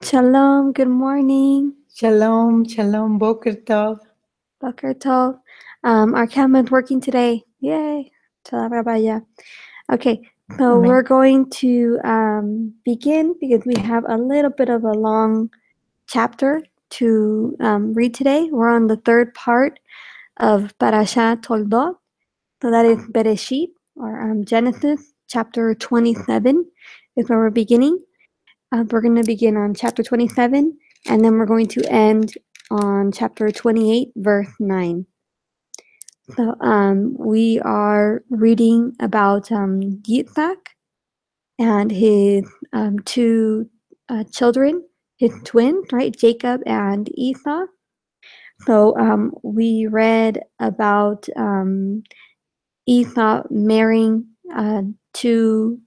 Shalom, good morning. Shalom, shalom, boker tov. Boker Tov. Our camera is working today. Yay. Toda Rabaya. Okay, so Amen. we're going to begin because we have a little bit of a long chapter to read today. We're on the third part of parashah Toldot. So that is Beresheet, or Genesis, chapter 27 is where we're beginning. We're going to begin on chapter 27, and then we're going to end on chapter 28, verse 9. So we are reading about Yitzhak and his two children, his twins, right, Jacob and Esau. So we read about Esau marrying two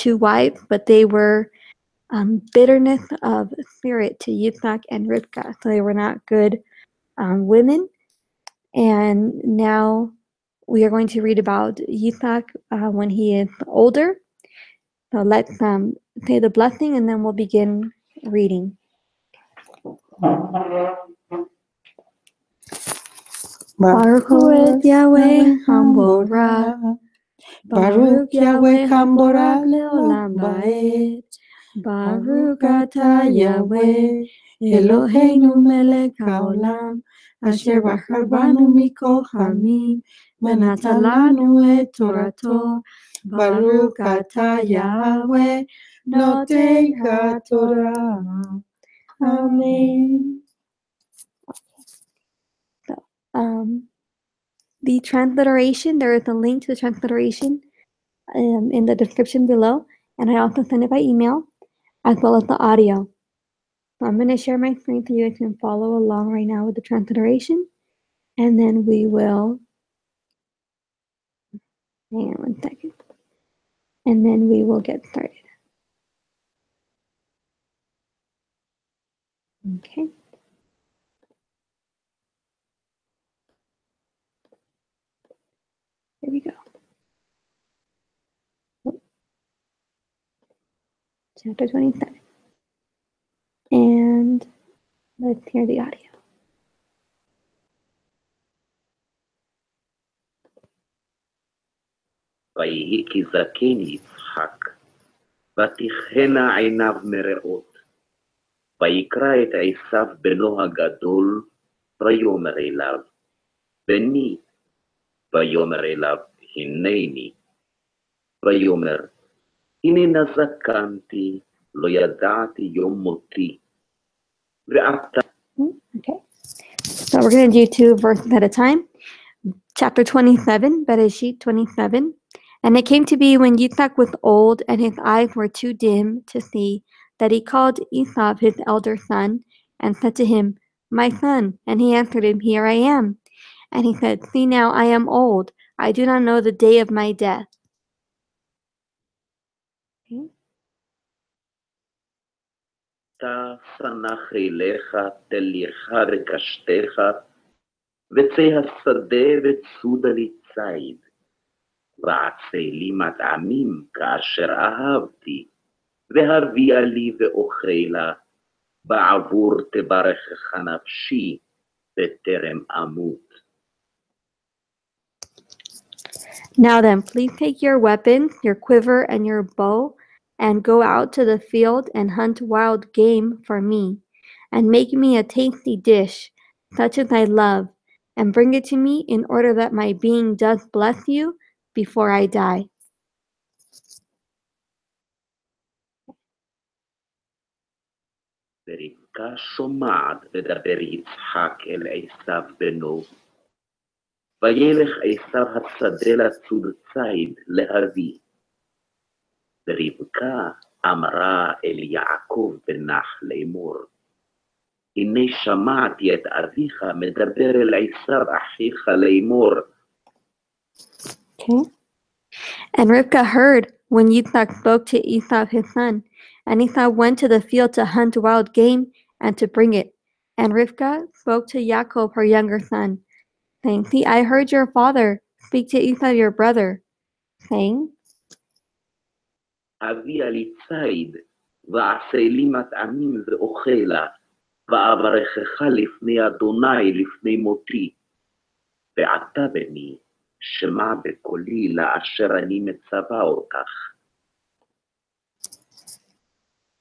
wives, but they were bitterness of spirit to Yitzhak and Rivka. So they were not good women. And now we are going to read about Yitzhak when he is older. So let's say the blessing and then we'll begin reading. Baruch Hu Yahweh Hamborah. Baruch Yahweh Hamborah Leolam Ba'ed. Baruch Atah Yahweh Eloheinu melech haolam asher bachar banu mikol hamim ונתן לנו את תורתו. Baruch Atah Yahweh נותן התורה. Amen. So, the transliteration, there is a link to the transliteration in the description below, and I also send it by email, as well as the audio. So I'm going to share my screen so you guys can follow along right now with the transliteration, and then we will, hang on 1 second, and then we will get started. Okay. Here we go. Chapter 27. And let's hear the audio. ויהי כי זקן יצחק, ותכהנה עיניו מרעות. ויקרא את עשיו בנו הגדול, ויאמר אליו, בני, ויאמר אליו, הנני. ויאמר, הננה זקנתי, לא ידעתי יום מותי. ועתה. Okay. So we're going to do 2 verses at a time. Chapter 27, Beresheet 27. And it came to be when Yitzhak was old and his eyes were too dim to see, that he called Esau his elder son and said to him, My son. And he answered him, Here I am. And he said, See now, I am old. I do not know the day of my death. Okay. תשנח אליך, תליך וקשתך, וצא השדה וצודה לי ציד. ועשה לי מטעמים כאשר אהבתי, והביאה לי ואוכלה, בעבור תברכך נפשי, בטרם אמות. Now then, please take your weapons, your quiver, and your bow, and go out to the field and hunt wild game for me, and make me a tasty dish, such as I love, and bring it to me in order that my being does bless you before I die. ורבקה שומעת ודבר יצחק אל עשיו בנו. וילך עשיו השדה לצוד ציד להביא. ורבקה אמרה אל יעקב בנח לאמור, הנה שמעתי את אביך מדבר אל עשיו אחיך לאמור. Okay. And Rivka heard when Yitzhak spoke to Esau his son, and Esau went to the field to hunt wild game and to bring it. And Rivka spoke to Yaakov her younger son, saying, See, I heard your father speak to Esau your brother, saying, הביאה לי ציד, ועשה לי מטעמים ואוכלה, ואברכך לפני אדוני לפני מותי. ועתה בני, שמע בקולי לאשר אני מצווה אותך.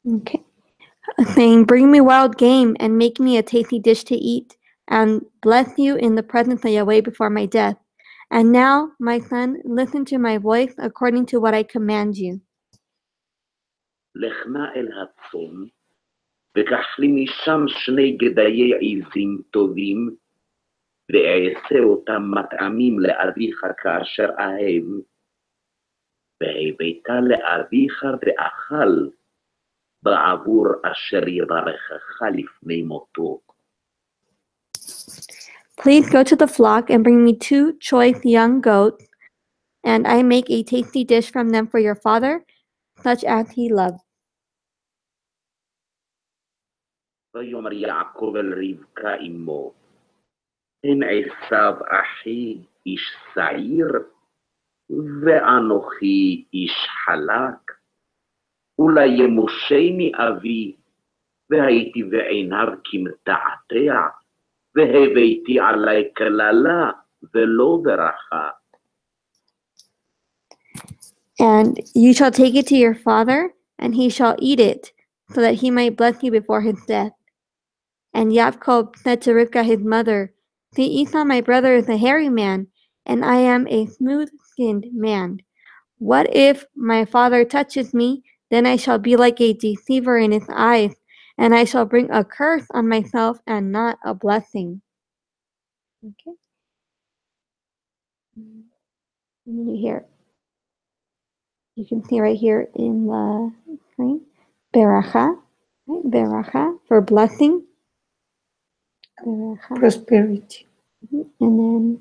Okay. Saying, bring me wild game and make me a tasty dish to eat, and bless you in the presence of Yahweh before my death. And now, my son, listen to my voice according to what I command you. לך נא אל הצאן, וקח לי משם 2 גדיי עזים טובים, ואעשה אותם מטעמים לאביך כאשר אהב, והבאת לאביך ואכל, בעבור אשר יברכך לפני מותו. Please go to the flock and bring me 2 choice young goats, and I make a tasty dish from them for your father, such as he loved. ויאמר יעקב אל רבקה אמו, הן עשיו אחי איש שעיר, ואנוכי איש חלק, אולי ימושני אבי, והייתי בעיניו כמתעתע, והבאתי עלי קללה ולא ברכה. And you shall take it to your father, and he shall eat it, so that he might bless you before his death. And Jacob said to Rivkah his mother, see, Esau my brother is a hairy man, and I am a smooth-skinned man. What if my father touches me? Then I shall be like a deceiver in his eyes, and I shall bring a curse on myself and not a blessing. Okay. Here, you can see right here in the screen, Beracha, right? Beracha for blessing. Beracha. Prosperity. And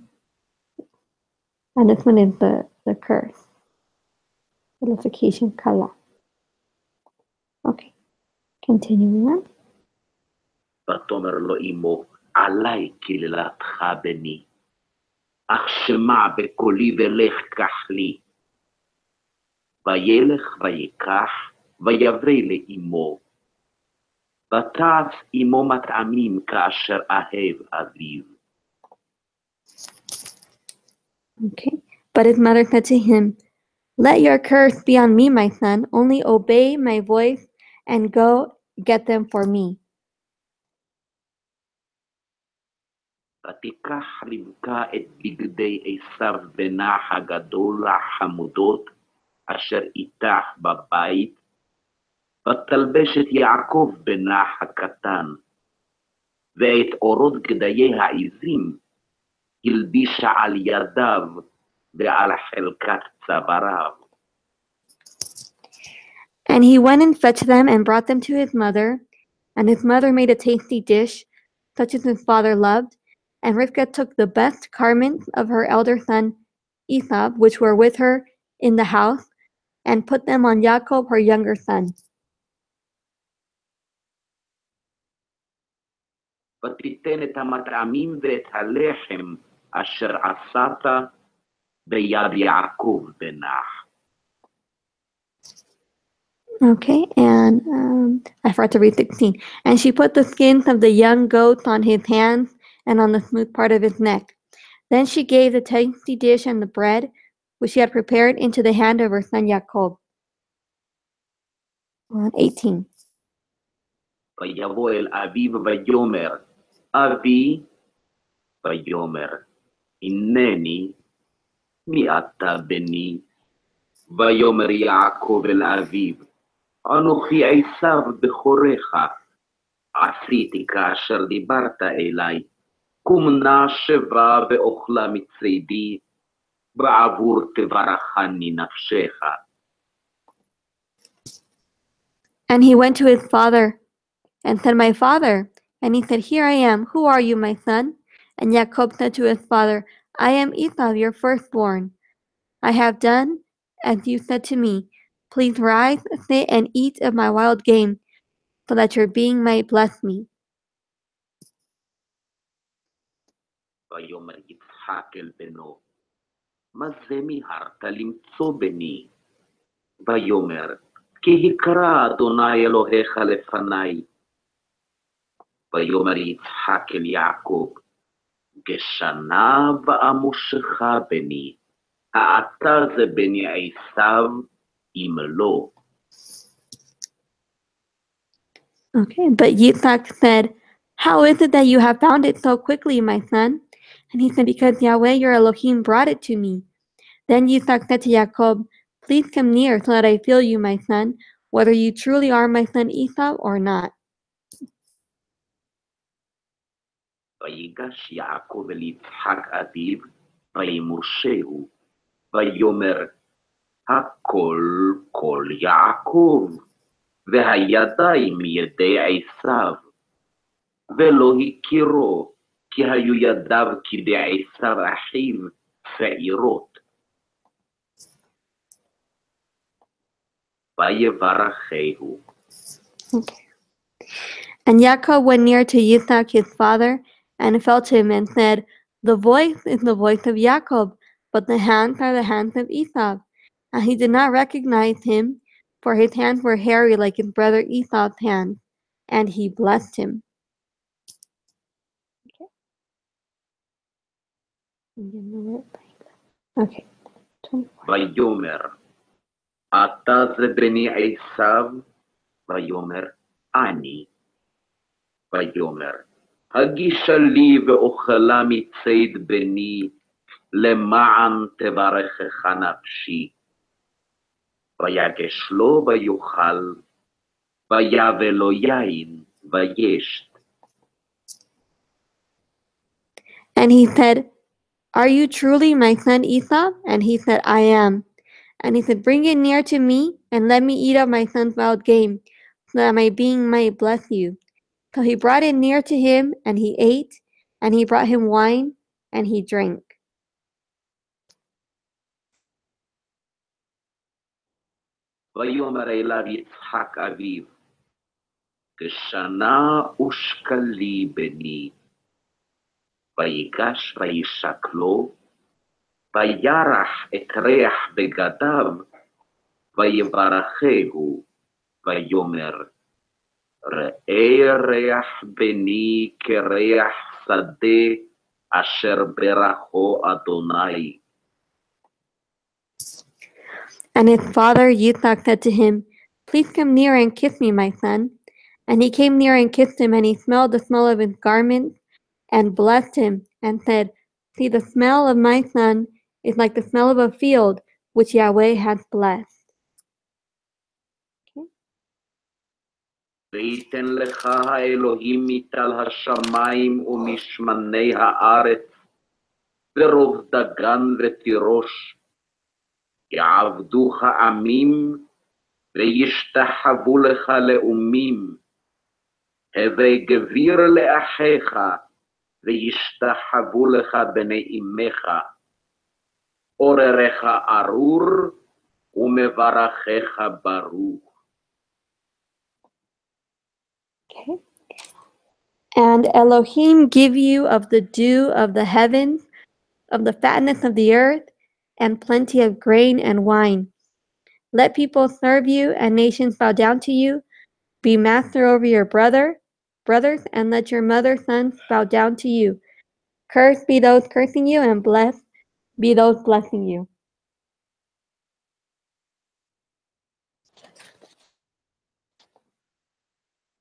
this one is the curse. Vilification, kala. Okay, continuing on. ותאמר לו אמו, עלי קללתך בני, אך שמע בקולי ולך קח לי. וילך ויקח, ויברא לאמו. ותעש אמו מטעמים כאשר אהב אביו. Okay, but his mother said to him, let your curse be on me, my son, only obey my voice and go get them for me. ותיקח רבקה את בגדי עשיו בנה הגדול החמודות, אשר איתך בבית, ותלבש את יעקב בנה הקטן, ואת אורות גדיי העזים הלבישה על ידיו ועל חלקת צוואריו. And he went and fetched them and brought them to his mother, and his mother made a tasty dish, such as his father loved, and Rivkah took the best garments of her elder son Esau, which were with her in the house, and put them on Jacob, her younger son. ותיתן את המטעמים ואת הלחם אשר עשת ביד יעקב בנך. Okay, and I forgot to read 16. And she put the skins of the young goats on his hands and on the smooth part of his neck. Then she gave the tasty dish and the bread, which she had prepared, into the hand of her son Jacob. 18. ויבוא אל אביו ויאמר, אבי, ויאמר, הנני, מי אתה בני? ויאמר יעקב אל אביו, אנוכי עשיו בכורך, עשיתי כאשר דיברת אלי, קום נא שבה ואוכלה מצדי, בעבור תברכני נפשך. And he went to his father and said, my father. And he said, here I am. Who are you, my son? And Jacob said to his father, I am Esau, your firstborn. I have done as you said to me. Please rise, sit, and eat of my wild game, so that your being might bless me. ויאמר יצחק אל בנו, מה זה מיהרת למצוא בני? ויאמר, כי הקרא אדוני אלוהיך לפניי. ויאמר יצחק אל יעקב, כשנה ואמושך בני, העתה זה בני עשיו, אם לא. Okay, but Yitzhak said, "How is it that you have found it so quickly, my son?" And he said, "Because Yahweh your Elohim brought it to me." Then Yitzhak said to Jacob, "Please come near so that I feel you, my son, whether you truly are my son Esau or not." ויגש יעקב אל יצחק אביו, וימושהו, ויאמר, הכל כל יעקב, והידיים ידי עשיו, ולא הכירו, כי היו ידיו כדי עשיו אחיו שעירות. ויברכהו. Okay. And Jacob went near to Yitzhak his father and felt him and said, "The voice is the voice of Jacob, but the hands are the hands of Esau." And he did not recognize him, for his hands were hairy like his brother Esau's hands, and he blessed him. Okay. 24. ויאמר, אתה זה בני עשיו, ויאמר, אני. ויאמר, הגישה לי ואוכלה מציד בני, למען תברכך נפשי. ויגש לו ויאכל, ויבא לו יין, וישת. And he said, "Are you truly my son Esau?" And he said, "I am." And he said, "Bring it near to me, and let me eat of my son's wild game, so that my being might bless you." So he brought it near to him, and he ate, and he brought him wine, and he drank. ויאמר אליו יצחק אביו, כשנה ושקלי בני. ויגש וישקלו, וירח את ריח בגדיו, ויברכהו, ויאמר, ראה ריח בני כריח שדה, אשר ברכו אדוני. And his father Yitzhak said to him, "Please come near and kiss me, my son." And he came near and kissed him, and he smelled the smell of his garments, and blessed him, and said, "See, the smell of my son is like the smell of a field, which Yahweh has blessed." ויתן לך האלוהים מטל השמיים ומשמני הארץ, ורוב דגן ותירוש, יעבדוך עמים, וישתחוו לך לאומים, הווה גביר לאחיך, וישתחוו לך בני אמך, עוררך ארור, ומברכך ברוך. Okay. And Elohim give you of the dew of the heavens, of the fatness of the earth, and plenty of grain and wine. Let people serve you, and nations bow down to you. Be master over your brothers, and let your mother's sons bow down to you. Cursed be those cursing you, and blessed be those blessing you.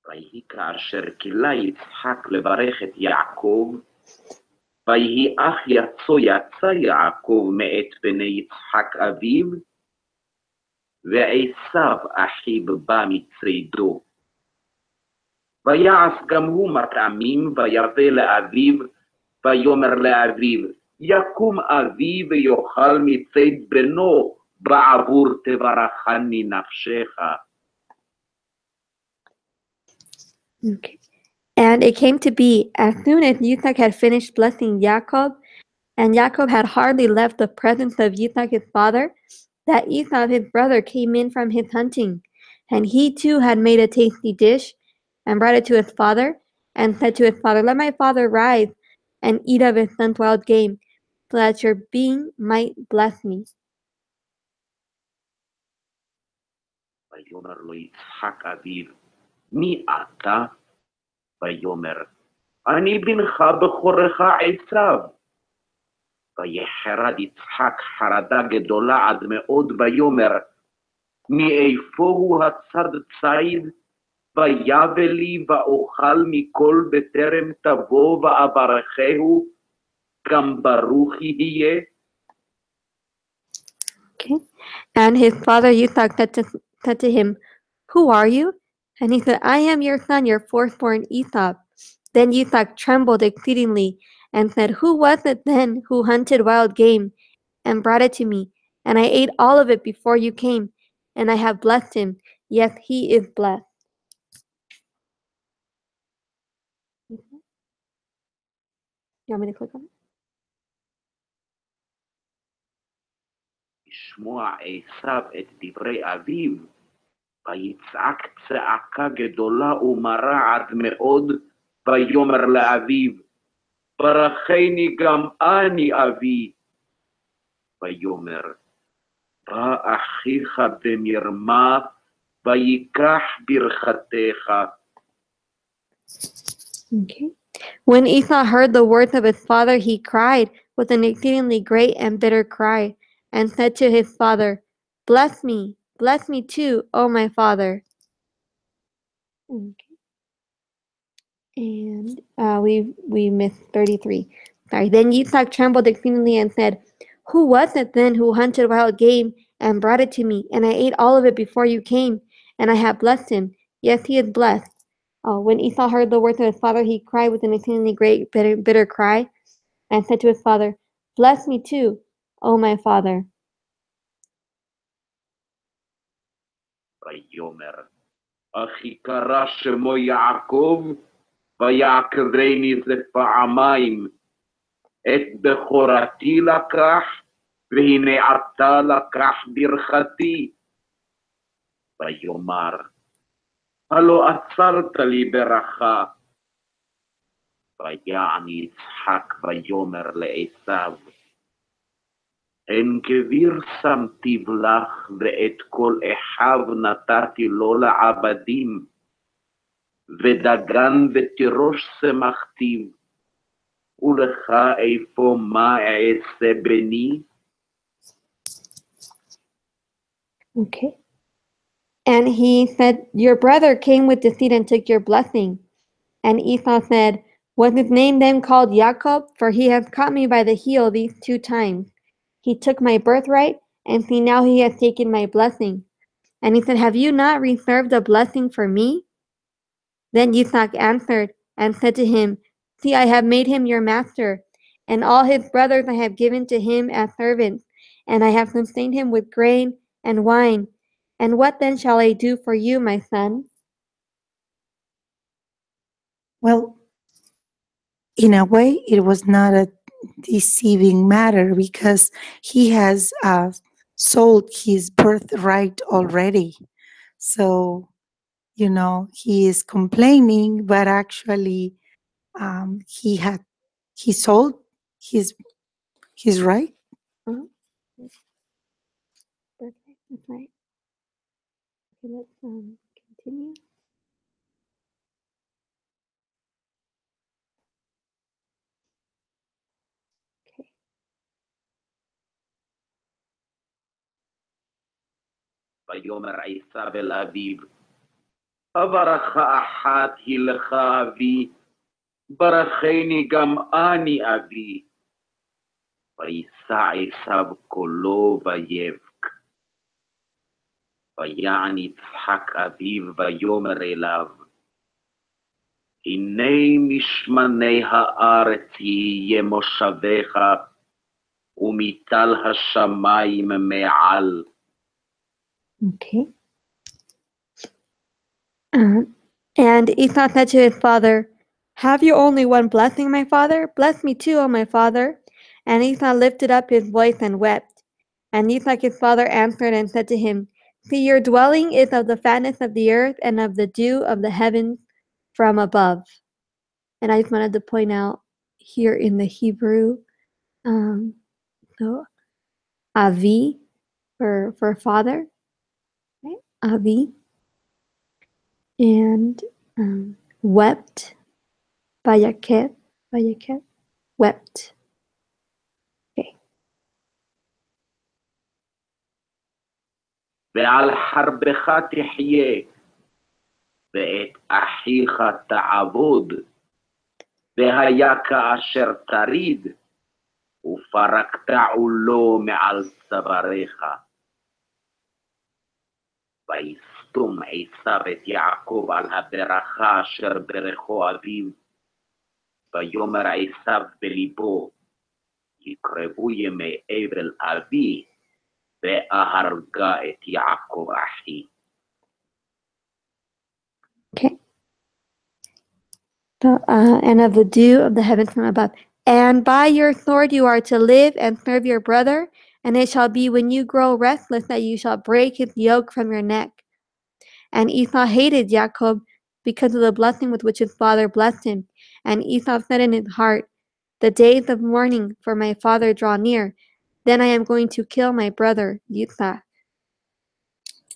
ויהי כאשר כילה יצחק לברך את יעקב, ויהי אך יצא יעקב מאת בני יצחק אביו, ועשיו אחיו בא מצרידו. ויעש גם הוא מטעמים, ויבא לאביו, ויאמר לאביו, יקום אבי ויאכל מציד בנו, בעבור תברכני נפשך. Okay. And it came to be, as soon as Yitzhak had finished blessing Jacob, and Jacob had hardly left the presence of Yitzhak his father, that Esau his brother came in from his hunting, and he too had made a tasty dish, and brought it to his father, and said to his father, "Let my father rise and eat of his son's wild game, so that your being might bless me." ויאמר לו יצחק אביו, מי אתה? ויאמר, אני בנך בכורך עשיו. ויחרד יצחק חרדה גדולה עד מאוד, ויאמר, מאיפה הוא הצד ציד? ויבא לי ואוכל מכל בטרם תבוא ואברכהו, גם ברוך יהיה. Okay. And his father Yitzhak said to him, "Who are you?" And he said, "I am your son, your firstborn Esau." Then Yitzhak trembled exceedingly and said, "Who was it then who hunted wild game and brought it to me? And I ate all of it before you came, and I have blessed him. Yes, he is blessed." You want me to click on it? לשמוע עשיו את דברי אביו, ויצעק צעקה גדולה ומרה עד מאוד, ויאמר לאביו, ברכני גם אני אבי. ויאמר, בא אחיך במרמה, ויקח ברכתך. Okay. When Esau heard the words of his father, he cried with an exceedingly great and bitter cry, and said to his father, bless me too, O my father." Okay. And we missed 33. Sorry. Then Yitzhak trembled exceedingly and said, "Who was it then who hunted wild game and brought it to me? And I ate all of it before you came, and I have blessed him. Yes, he is blessed." When Esau heard the words of his father, he cried with an exceedingly great, bitter cry, and said to his father, "Bless me too, O my father." ויאמר, אחי קרא שמו יעקב, ויעקבני זה פעמיים. את בכורתי לקח, והנה עתה לקח ברכתי. ויאמר, הלא עצרת לי ברכה. ויען יצחק ויאמר לעשיו, הן גביר שמתיו לך, ואת כל אחיו נתתי לו לעבדים, ודגן ותירוש שמחתיו, ולך איפה מה אעשה בני? Okay. And he said, "Your brother came with deceit and took your blessing." And Esau said, "Was his name then called Jacob? For he has caught me by the heel these 2 times. He took my birthright, and see now he has taken my blessing." And he said, "Have you not reserved a blessing for me?" Then Yitzhak answered and said to him, "See, I have made him your master, and all his brothers I have given to him as servants, and I have sustained him with grain and wine. And what then shall I do for you, my son?" Well, in a way, it was not a deceiving matter because he has sold his birthright already. So, he is complaining, but actually, he sold his right. Uh-huh. That's right. Okay, let's continue. Okay. ויאמר עשיו אל אביו, הברכה אחת היא לך אבי, ברכני גם אני אבי. וישא עשיו קולו ויבך. ויען יצחק אביו ויאמר אליו, הנה משמני הארץ יהיה מושבך, ומטל השמיים מעל. Okay. And Esau said to his father, "Have you only one blessing, my father? Bless me too, O my father." And Esau lifted up his voice and wept. And Isaac his father answered and said to him, "See, your dwelling is of the fatness of the earth and of the dew of the heavens from above." And I just wanted to point out here in the Hebrew, so Avi for father, right? Avi. and wept. Vayaket, wept. Okay. ועל חרבך תחיה, ואת אחיך תעבוד, והיה כאשר תריד, ופרקת עולו מעל צוואריך. ויסתום עשיו את יעקב על הברכה אשר ברכו אביו, ויאמר עשיו בליבו, יקרבו ימי אבל אבי, ואהרגה את יעקב אחי. Okay. And of the dew of the heavens from above. And by your sword you are to live and serve your brother, and it shall be when you grow restless that you shall break his yoke from your neck. And Esau hated Jacob because of the blessing with which his father blessed him. And Esau said in his heart, the days of mourning for my father draw near. Then I am going to kill my brother Yitzhak.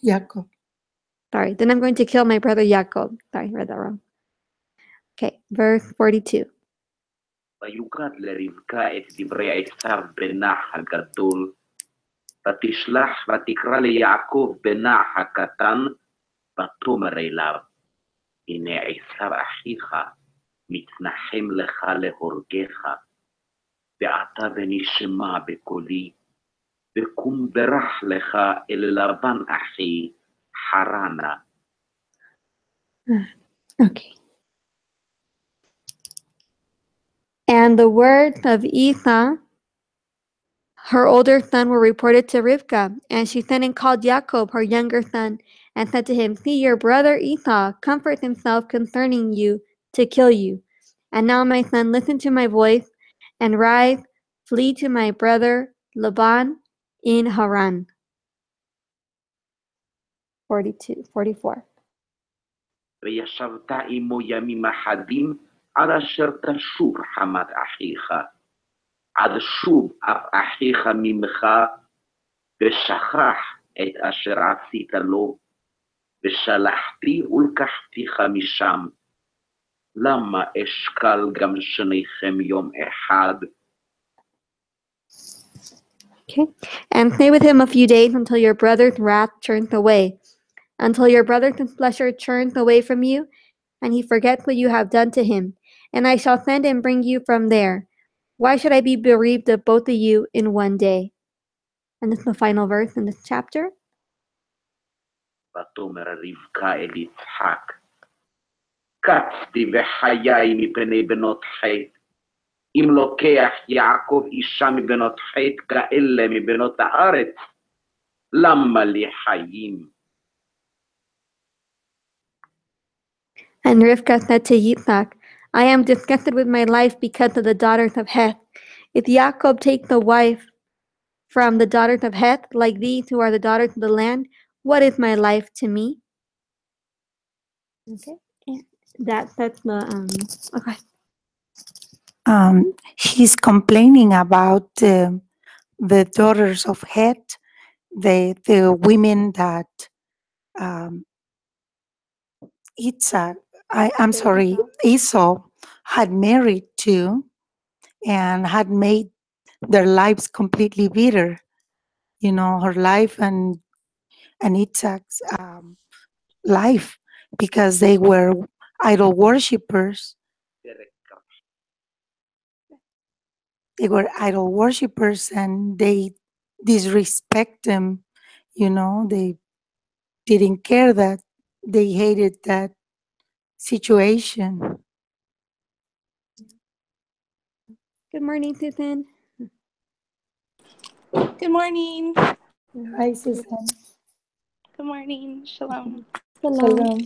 Jacob. Sorry, then I'm going to kill my brother Jacob. Sorry, I read that wrong. Okay, verse 42. ויוגד לרבקה את דברי עשיו בנה הגדול, ותשלח ותקרא ליעקב בנה הקטן, ותאמר אליו, הנה עשיו אחיך, מתנחם לך להורגך, ואתה ונשמע בקולי, וקום ברח לך אל לבן אחי, חרנה. Okay. And the words of Esau, her older son, were reported to Rivkah, and she sent and called Jacob, her younger son, and said to him, see, your brother Esau comforts himself concerning you to kill you. And now, my son, listen to my voice, and rise, flee to my brother Laban in Haran. 44. וישבת עמו ימים אחדים, עד אשר תשוב חמת אחיך, עד שוב אף אחיך ממך, ושכח את אשר עשית לו, ושלחתי ולקחתיך משם. למה אשקל גם שניכם יום אחד? Okay. And stay with him a few days until your brother's wrath turns away, until your brother's displeasure turns away from you, and he forgets what you have done to him. And I shall send and bring you from there. Why should I be bereaved of both of you in one day? And this is the final verse in this chapter. ותאמר רבקה אל יצחק, קצתי בחיי מפני בנות חטא, אם לוקח יעקב אישה מבנות חטא כאלה מבנות הארץ, למה לי חיים? And Rivkah said to Yitzhak, I am disgusted with my life because of the daughters of Heth. If Jacob takes a wife from the daughters of Heth, like these who are the daughters of the land, what is my life to me? Okay, and that's the okay. He's complaining about the daughters of Het, the women that Esau had married to and had made their lives completely bitter. You know, her life and Isaac's life, because they were idol worshippers. They were idol worshippers and they disrespect them. You know, they didn't care that they hated that situation. Good morning, Susan. Good morning. Hi, Susan. Good morning. Shalom. Shalom.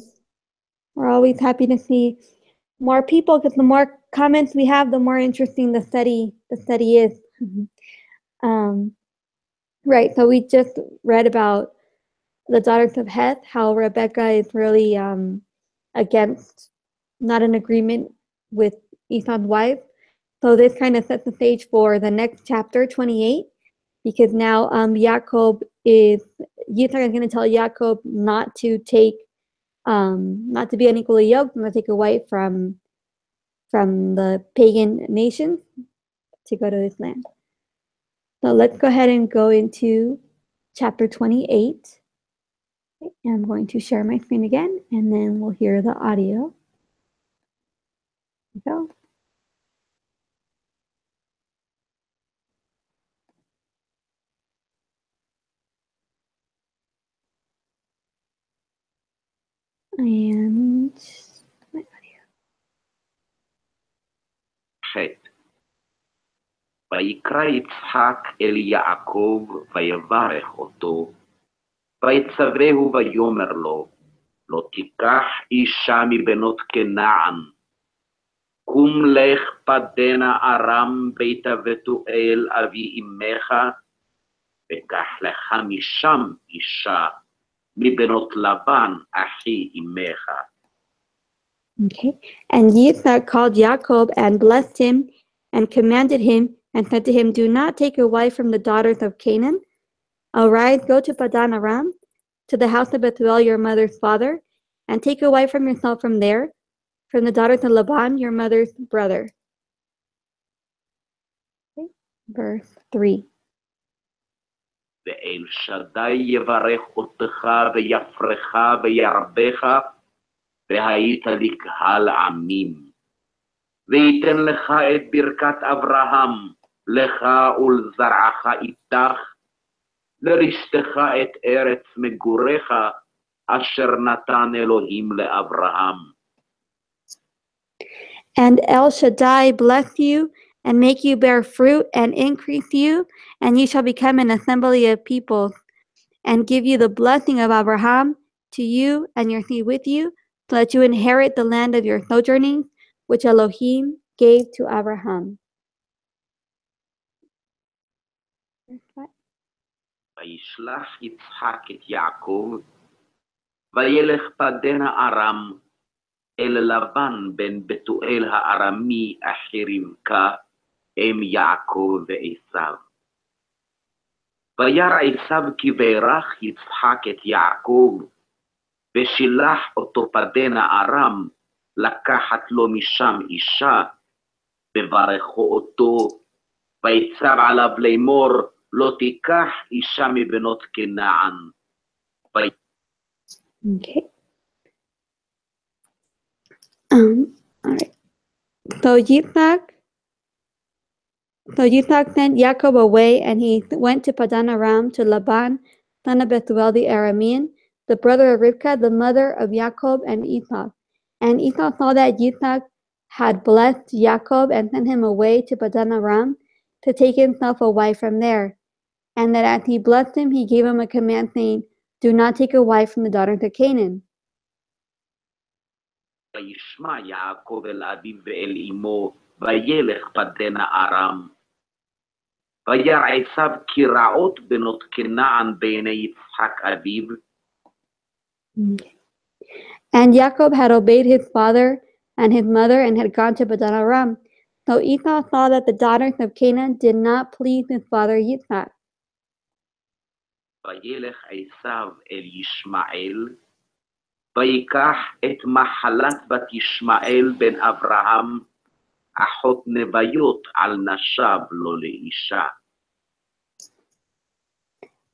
We're always happy to see more people because the more comments we have, the more interesting the study is. Right. So we just read about the daughters of Heth, how Rebecca is really against, not in agreement with Esau's wife. So this kind of sets the stage for the next chapter, 28, because now Yitzhak is going to tell Jacob not to take not to be unequally yoked, not to take a wife from the pagan nations to go to this land. So let's go ahead and go into chapter 28. And I'm going to share my screen again, and then we'll hear the audio. Here we go. And my audio. ח' ויקרא יצחק אל יעקב ויברך אותו, ויצווהו ויאמר לו, לא תיקח אישה מבנות כנען, קום לך פדנה ארם בית בתואל אבי אמך, וקח לך משם אישה מבנות לבן אחי אמך. Okay. And Yitzhak called Jacob and blessed him and commanded him and said to him, do not take a wife from the daughters of Canaan. Arise, go to Padan Aram, to the house of Bethuel, your mother's father, and take a wife from yourself from there, from the daughters of Laban, your mother's brother. Okay. Verse 3. ואל שדי יברך אותך ויפרך וירבך, והיית לקהל עמים. ויתן לך את ברכת אברהם, לך ולזרעך איתך, לרשתך את ארץ מגוריך, אשר נתן אלוהים לאברהם. And El Shaddai bless you and make you bear fruit and increase you, and you shall become an assembly of peoples, and give you the blessing of Abraham to you and your seed with you, so that you inherit the land of your sojourning, which Elohim gave to Abraham. וישלח יצחק את יעקב, וילך פדנה ארם, אל לבן בן בתואל הארמי אחי רבקה, אם יעקב ועשיו. וירא עשיו כי בירך יצחק את יעקב, ושילח אותו פדנה ארם, לקחת לו משם אישה, וברכו אותו, ויצב עליו לאמור, לא תיקח אישה מבנות כנען. Okay. All right. So Yitzhak sent Jacob away, and he went to Padan Aram to Laban, son of Bethuel the Aramean, the brother of Rivkah, the mother of Jacob and Esau. And Esau saw that Yitzhak had blessed Jacob and sent him away to Padan Aram to take himself a wife from there. And that as he blessed him, he gave him a command saying, do not take a wife from the daughters of Canaan. וישמע יעקב אל אביו ואל אמו, וילך פדנה ארם. וירא עשיו כי רעות בנות כנען בעיני יצחק אביו. And Jacob had obeyed his father and his mother and had gone to Padan Aram. So Esau saw that the daughters of Canaan did not please his father Yitzhak. וילך עשיו אל ישמעאל, ויקח את מחלת בת ישמעאל בן אברהם, אחות נביות על נשב לו לאישה.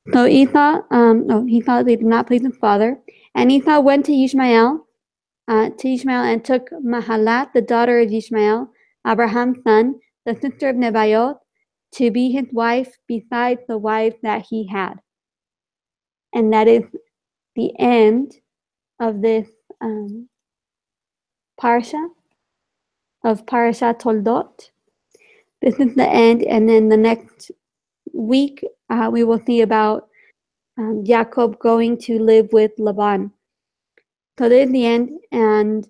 So he thought they did not please his father. And Esau went to Ishmael and took Mahalat, the daughter of Ishmael, Abraham's son, the sister of Nebayot, to be his wife besides the wives that he had. And that is the end of this parshah of parashah Toldot. This is the end, and then the next week we will see about Jacob going to live with Laban. So this is the end, and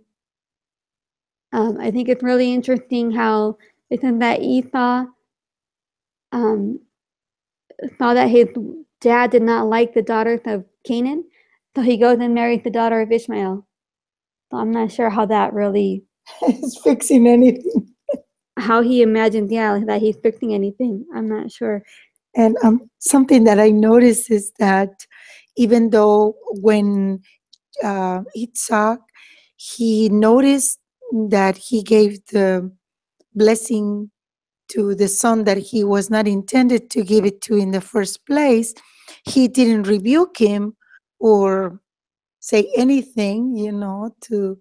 I think it's really interesting how it says that Esau saw that his dad did not like the daughters of Canaan, so he goes and marries the daughter of Ishmael. So I'm not sure how that really is fixing anything. How he imagines, that he's fixing anything. I'm not sure. And something that I noticed is that even though when Isaac, he noticed that he gave the blessing to the son that he was not intended to give it to in the first place. He didn't rebuke him or say anything, to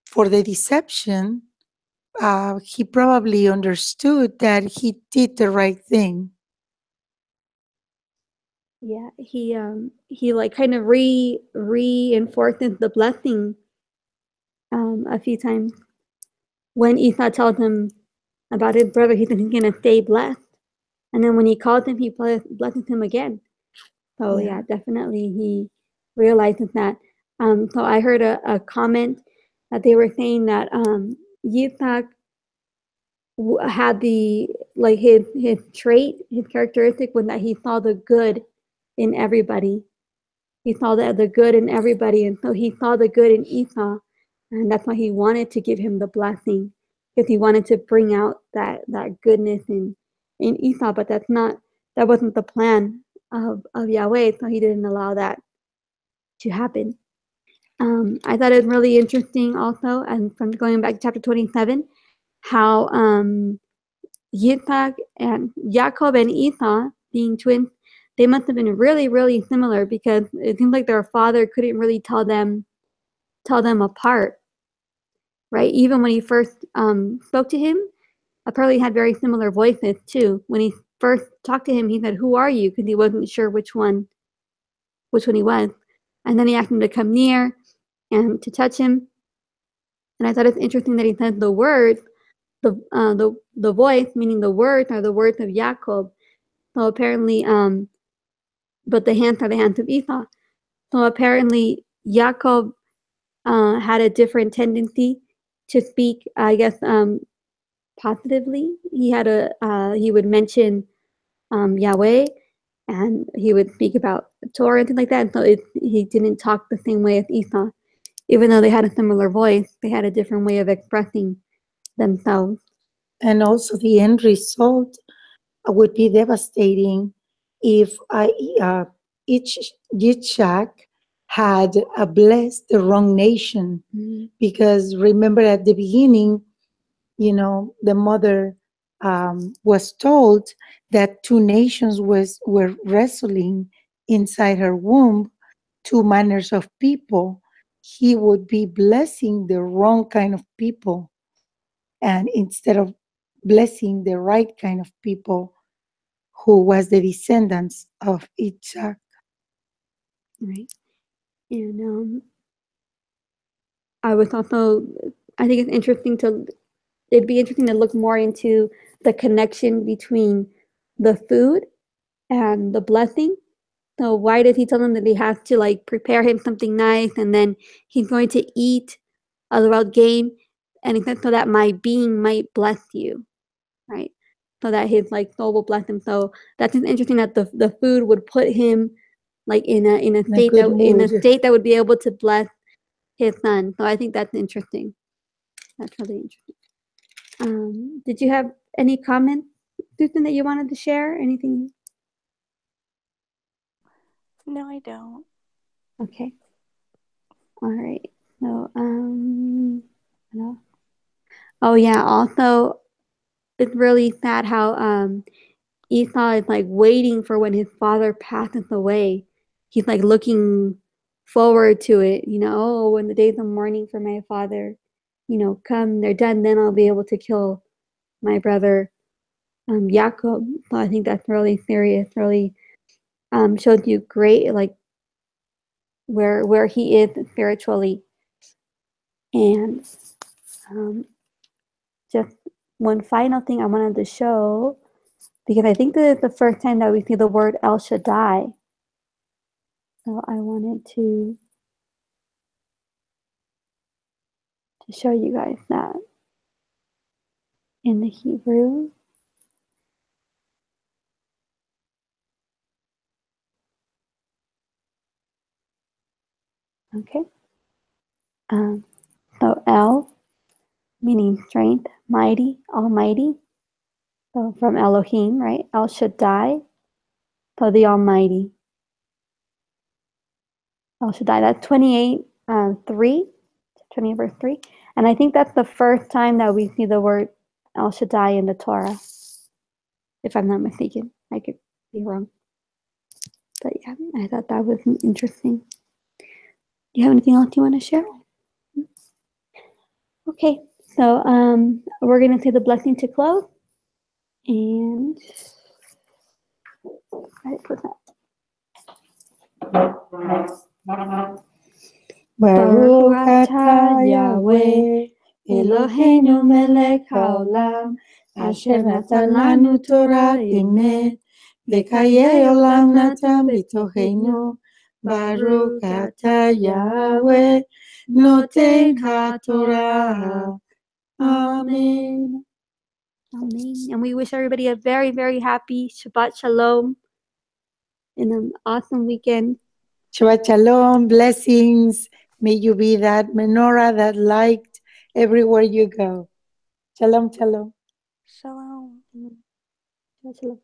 for the deception. He probably understood that he did the right thing. Yeah, he like kind of reinforces the blessing a few times. When Esau told him about his brother, he said he's gonna stay blessed. And then when he called him, he blesses him again. So yeah, definitely he realizes that. So I heard a comment that they were saying that Yitzhak had the like his trait, his characteristic was that he saw the good in everybody. He saw the good in everybody, and so he saw the good in Esau, and that's why he wanted to give him the blessing, because he wanted to bring out that goodness in Esau. But that wasn't the plan of Yahweh, so he didn't allow that to happen. I thought it was really interesting also, and from going back to chapter 27, how Yitzhak and Jacob and Esau, being twins, they must have been really, really similar, because it seems like their father couldn't really tell them apart, right? Even when he first spoke to him, apparently he had very similar voices too. When he first talked to him, he said, "Who are you?" because he wasn't sure which one he was. And then he asked him to come near and to touch him. And I thought it's interesting that he said the words, the voice, meaning the words, are the words of Jacob. So apparently, but the hands are the hands of Esau. So apparently, Jacob had a different tendency to speak, I guess, positively. He would mention Yahweh, and he would speak about Torah and things like that. And so he didn't talk the same way as Esau. Even though they had a similar voice, they had a different way of expressing themselves. And also the end result would be devastating if each Yitzhak had blessed the wrong nation. Mm-hmm. Because remember at the beginning, the mother was told that two nations were wrestling inside her womb, two manners of people. He would be blessing the wrong kind of people, and instead of blessing the right kind of people, who was the descendants of Isaac. Right. And I think it's interesting it'd be interesting to look more into the connection between the food and the blessing. So why did he tell them that he has to like prepare him something nice, and then he's going to eat a wild game, and he said so that my being might bless you, right? So that his like soul will bless him. So that's just interesting that the food would put him like in a state that would be able to bless his son. So I think that's interesting. That's really interesting. Did you have any comments, Susan, that you wanted to share? Anything? No, I don't. Okay. All right. So, hello? Oh yeah. Also, it's really sad how Esau is like waiting for when his father passes away. He's like looking forward to it. Oh, when the days of mourning for my father, come, they're done. Then I'll be able to kill my brother, Jacob. So I think that's really serious. Really, shows you great like where he is spiritually. And just one final thing I wanted to show, because I think that it's the first time that we see the word El Shaddai. So I wanted to show you guys that in the Hebrew. Okay. So El, meaning strength, mighty, almighty. So from Elohim, right? El Shaddai, so the Almighty. El Shaddai. That's 28, 3, 28 verse 3. And I think that's the first time that we see the word El Shaddai in the Torah, if I'm not mistaken. I could be wrong. But yeah, I thought that was interesting. Do you have anything else you want to share? Okay, so we're going to say the blessing to close. And I put that. Baruch atah Yahweh, Eloheinu melech haolam, asher natan lanu Torah emet, v'chayei olam natan b'tocheinu. Baruch atah Yahweh, noten haTorah. Amen. Amen. And we wish everybody a very, very happy Shabbat Shalom and an awesome weekend. Shabbat Shalom, blessings. May you be that menorah, that light everywhere you go. Shalom, shalom. Shalom. Shabbat Shalom.